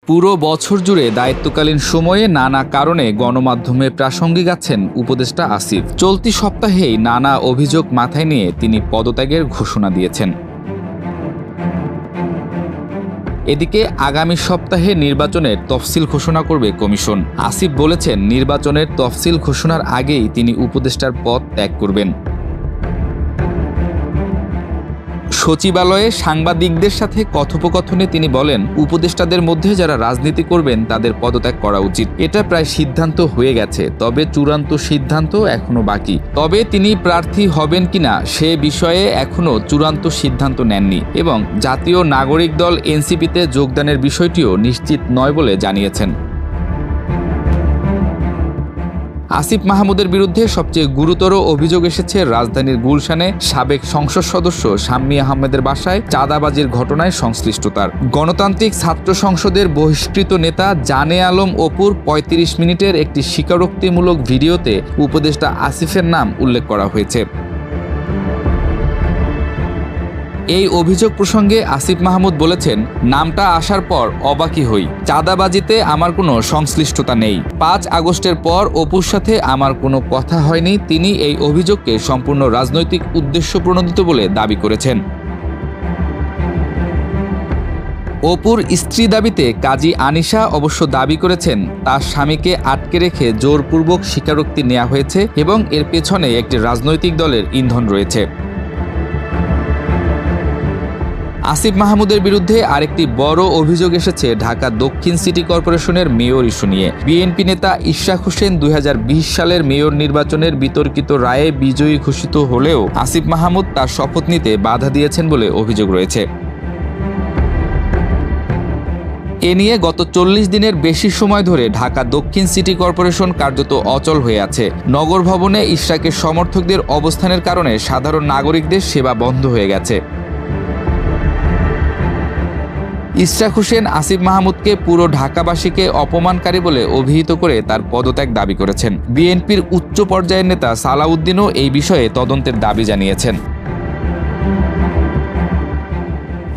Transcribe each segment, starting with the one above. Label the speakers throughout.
Speaker 1: পুরো বছর জুড়ে দায়িত্বকালীন সময়ে নানা কারণে গণমাধ্যমে প্রাসঙ্গিক আছেন উপদেষ্টা আসিফ। চলতি সপ্তাহেই নানা অভিযোগ মাথায় নিয়ে তিনি পদত্যাগের ঘোষণা দিয়েছেন। এদিকে আগামী সপ্তাহে নির্বাচনের তফসিল ঘোষণা করবে কমিশন। আসিফ বলেছেন, নির্বাচনের তফসিল ঘোষণার আগেই তিনি উপদেষ্টার পদ ত্যাগ করবেন। সচিবালয়ে সাংবাদিকদের সাথে কথোপকথনে তিনি বলেন, উপদেষ্টাদের মধ্যে যারা রাজনীতি করবেন তাদের পদত্যাগ করা উচিত। এটা প্রায় সিদ্ধান্ত হয়ে গেছে, তবে চূড়ান্ত সিদ্ধান্ত এখনো বাকি। তবে তিনি প্রার্থী হবেন কিনা সে বিষয়ে এখনো চূড়ান্ত সিদ্ধান্ত নেননি এবং জাতীয় নাগরিক দল এনসিপিতে যোগদানের বিষয়টিও নিশ্চিত নয় বলে জানিয়েছেন। আসিফ মাহমুদের বিরুদ্ধে সবচেয়ে গুরুতর অভিযোগ এসেছে রাজধানীর গুলশানে সাবেক সংসদ সদস্য শাম্মী আহমেদের বাসায় চাঁদাবাজির ঘটনায় সংশ্লিষ্টতার। গণতান্ত্রিক ছাত্র সংসদের বহিষ্কৃত নেতা জানে আলম অপুর ৩৫ মিনিটের একটি স্বীকারোক্তিমূলক ভিডিওতে উপদেষ্টা আসিফের নাম উল্লেখ করা হয়েছে। এই অভিযোগ প্রসঙ্গে আসিফ মাহমুদ বলেছেন, নামটা আসার পর অবাকই হই। চাঁদাবাজিতে আমার কোনো সংশ্লিষ্টতা নেই। ৫ আগস্টের পর অপুর সাথে আমার কোনো কথা হয়নি। তিনি এই অভিযোগকে সম্পূর্ণ রাজনৈতিক উদ্দেশ্য প্রণোদিত বলে দাবি করেছেন। অপুর স্ত্রী দাবিতে কাজী আনিশা অবশ্য দাবি করেছেন, তার স্বামীকে আটকে রেখে জোরপূর্বক স্বীকারোক্তি নেওয়া হয়েছে এবং এর পেছনে একটি রাজনৈতিক দলের ইন্ধন রয়েছে। আসিফ মাহমুদের বিরুদ্ধে আরেকটি বড় অভিযোগ এসেছে ঢাকা দক্ষিণ সিটি কর্পোরেশনের মেয়র ইস্যু নিয়ে। বিএনপি নেতা ইশরাক হোসেন ২০২০ সালের মেয়র নির্বাচনের বিতর্কিত রায়ে বিজয়ী ঘোষিত হলেও আসিফ মাহমুদ তার শপথ নিতে বাধা দিয়েছেন বলে অভিযোগ রয়েছে। এ নিয়ে গত ৪০ দিনের বেশি সময় ধরে ঢাকা দক্ষিণ সিটি কর্পোরেশন কার্যত অচল হয়ে আছে। নগর ভবনে ইশরাকের সমর্থকদের অবস্থানের কারণে সাধারণ নাগরিকদের সেবা বন্ধ হয়ে গেছে। ইশরাক হোসেন আসিফ মাহমুদকে পুরো ঢাকাবাসীকে অপমানকারী বলে অভিহিত করে তার পদত্যাগ দাবি করেছেন। বিএনপির উচ্চ পর্যায়ের নেতা সালাউদ্দিনও এই বিষয়ে তদন্তের দাবি জানিয়েছেন।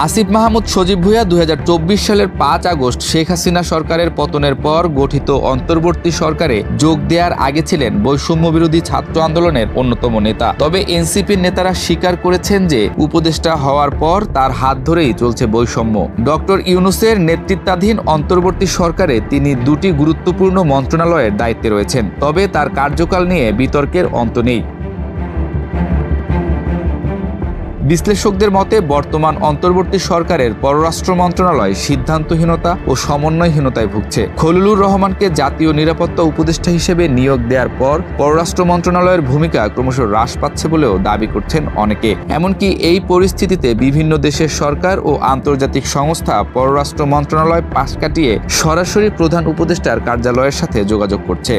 Speaker 1: আসিফ মাহমুদ সজীব ভুঁইয়া ২০২৪ সালের ৫ আগস্ট শেখ হাসিনা সরকারের পতনের পর গঠিত অন্তর্বর্তী সরকারে যোগ দেওয়ার আগে ছিলেন বৈষম্য বিরোধী ছাত্র আন্দোলনের অন্যতম নেতা। তবে এনসিপির নেতারা স্বীকার করেছেন যে উপদেষ্টা হওয়ার পর তার হাত ধরেই চলছে বৈষম্য। ডক্টর ইউনূসের নেতৃত্বাধীন অন্তর্বর্তী সরকারে তিনি দুটি গুরুত্বপূর্ণ মন্ত্রণালয়ের দায়িত্বে রয়েছেন, তবে তার কার্যকাল নিয়ে বিতর্কের অন্ত নেই। বিশ্লেষকদের মতে বর্তমান অন্তর্বর্তী সরকারের পররাষ্ট্র মন্ত্রণালয় সিদ্ধান্তহীনতা ও সমন্বয়হীনতায় ভুগছে। খলিলুর রহমানকে জাতীয় নিরাপত্তা উপদেষ্টা হিসেবে নিয়োগ দেওয়ার পর পররাষ্ট্র মন্ত্রণালয়ের ভূমিকা ক্রমশ হ্রাস পাচ্ছে বলেও দাবি করছেন অনেকে। এমনকি এই পরিস্থিতিতে বিভিন্ন দেশের সরকার ও আন্তর্জাতিক সংস্থা পররাষ্ট্র মন্ত্রণালয় পাশ কাটিয়ে সরাসরি প্রধান উপদেষ্টার কার্যালয়ের সাথে যোগাযোগ করছে।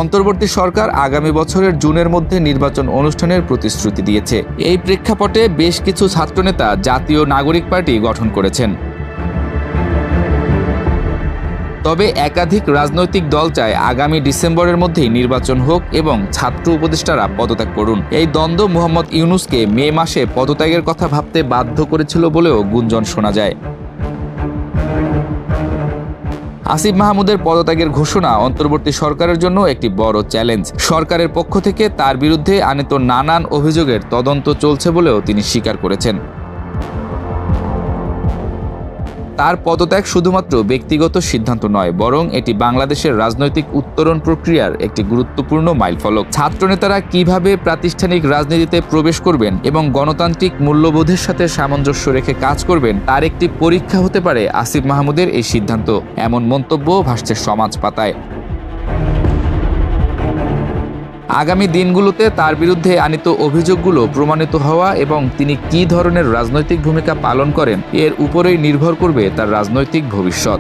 Speaker 1: অন্তর্বর্তী সরকার আগামী বছরের জুনের মধ্যে নির্বাচন অনুষ্ঠানের প্রতিশ্রুতি দিয়েছে। এই প্রেক্ষাপটে বেশ কিছু ছাত্রনেতা জাতীয় নাগরিক পার্টি গঠন করেছেন। তবে একাধিক রাজনৈতিক দল চায় আগামী ডিসেম্বরের মধ্যেই নির্বাচন হোক এবং ছাত্র উপদেষ্টারা পদত্যাগ করুন। এই দ্বন্দ্ব মোহাম্মদ ইউনূসকে মে মাসে পদত্যাগের কথা ভাবতে বাধ্য করেছিল বলেও গুঞ্জন শোনা যায়। আসিফ মাহমুদের পদত্যাগের ঘোষণা অন্তর্বর্তী সরকারের জন্য একটি বড় চ্যালেঞ্জ। সরকারের পক্ষ থেকে তার বিরুদ্ধে আনীত নানান অভিযোগের তদন্ত চলছে বলেও তিনি স্বীকার করেছেন। তার পদত্যাগ শুধুমাত্র ব্যক্তিগত সিদ্ধান্ত নয়, বরং এটি বাংলাদেশের রাজনৈতিক উত্তরণ প্রক্রিয়ার একটি গুরুত্বপূর্ণ মাইলফলক। ছাত্রনেতারা কিভাবে প্রাতিষ্ঠানিক রাজনীতিতে প্রবেশ করবেন এবং গণতান্ত্রিক মূল্যবোধের সাথে সামঞ্জস্য রেখে কাজ করবেন তার একটি পরীক্ষা হতে পারে আসিফ মাহমুদের এই সিদ্ধান্ত। এমন মন্তব্য ভাসছে সমাজ পাতায়। আগামী দিনগুলোতে তার বিরুদ্ধে আনীত অভিযোগগুলো প্রমাণিত হওয়া এবং তিনি কী ধরনের রাজনৈতিক ভূমিকা পালন করেন এর উপরেই নির্ভর করবে তার রাজনৈতিক ভবিষ্যৎ।